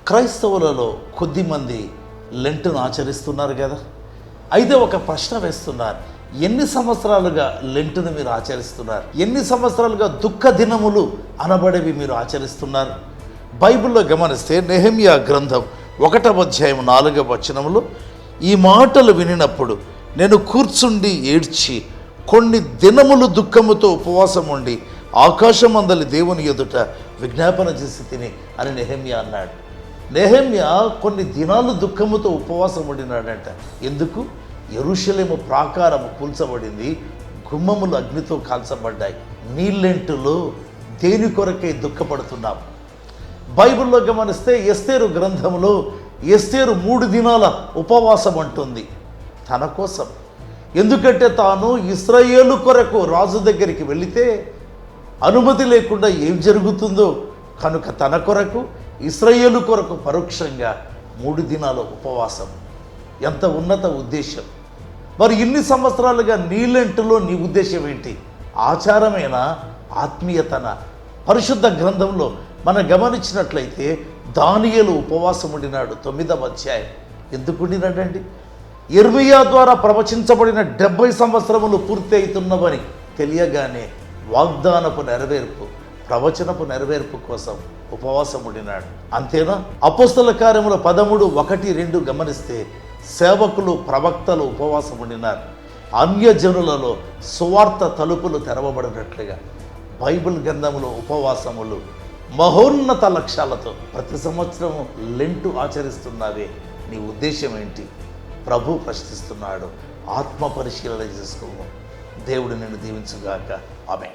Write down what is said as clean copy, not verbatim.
క్రైస్తవులలో కొద్దిమంది లెంటును ఆచరిస్తున్నారు కదా. అయితే ఒక ప్రశ్న వేస్తున్నారు, ఎన్ని సంవత్సరాలుగా లెంటును మీరు ఆచరిస్తున్నారు? ఎన్ని సంవత్సరాలుగా దుఃఖ దినములు అనబడేవి మీరు ఆచరిస్తున్నారు? బైబిల్లో గమనిస్తే నెహెమ్యా గ్రంథం 1వ అధ్యాయం 4వ వచనములో ఈ మాటలు వినినప్పుడు నేను కూర్చుండి ఏడ్చి కొన్ని దినములు దుఃఖముతో ఉపవాసం ఉండి ఆకాశమందలి దేవుని ఎదుట విజ్ఞాపన చేసి తిని అని నెహెమ్యా అన్నాడు. నెహెమ్యా కొన్ని దినాలు దుఃఖముతో ఉపవాసం ఉండినాడంట. ఎందుకు? యెరూషలేము ప్రాకారము కూల్చబడింది, గుమ్మములు అగ్నితో కాల్చబడ్డాయి. నీళ్ళెంటులో దేని కొరకై దుఃఖపడుతున్నాం? బైబిల్లో గమనిస్తే ఎస్తేరు గ్రంథంలో ఎస్తేరు 3 దినాల ఉపవాసం అంటుంది తన కోసం. ఎందుకంటే తాను ఇశ్రాయేలు కొరకు రాజు దగ్గరికి వెళితే అనుమతి లేకుండా ఏం జరుగుతుందో కనుక తన కొరకు ఇశ్రాయేలు కొరకు పరోక్షంగా 3 దినాల ఉపవాసం. ఎంత ఉన్నత ఉద్దేశం! మరి ఇన్ని సంవత్సరాలుగా నీళ్ళెంటులో నీ ఉద్దేశం ఏంటి? ఆచారమేనా? ఆత్మీయతన? పరిశుద్ధ గ్రంథంలో మనం గమనించినట్లయితే దానియేలు ఉపవాసం ఉండినాడు 9వ అధ్యాయం. ఎందుకు ఉండినాడండి? యిర్మీయా ద్వారా ప్రవచించబడిన 70 సంవత్సరములు పూర్తి అవుతున్నవని తెలియగానే వాగ్దానపు నెరవేర్పు, ప్రవచనపు నెరవేర్పు కోసం ఉపవాసం ఉండినాడు. అంతేనా? అపోస్తల కార్యముల 13:1-2 గమనిస్తే సేవకులు, ప్రవక్తలు ఉపవాసం ఉండినారు. అన్యజనులలో సువార్త తలుపులు తెరవబడినట్లుగా బైబిల్ గ్రంథంలో ఉపవాసములు మహోన్నత లక్ష్యాలతో ప్రతి సంవత్సరము లెంటు ఆచరిస్తున్నావే, నీ ఉద్దేశం ఏంటి? ప్రభు ప్రశ్నిస్తున్నాడు. ఆత్మ పరిశీలన చేసుకోము. దేవుడు నిన్ను దీవించుగాక. ఆమేన్.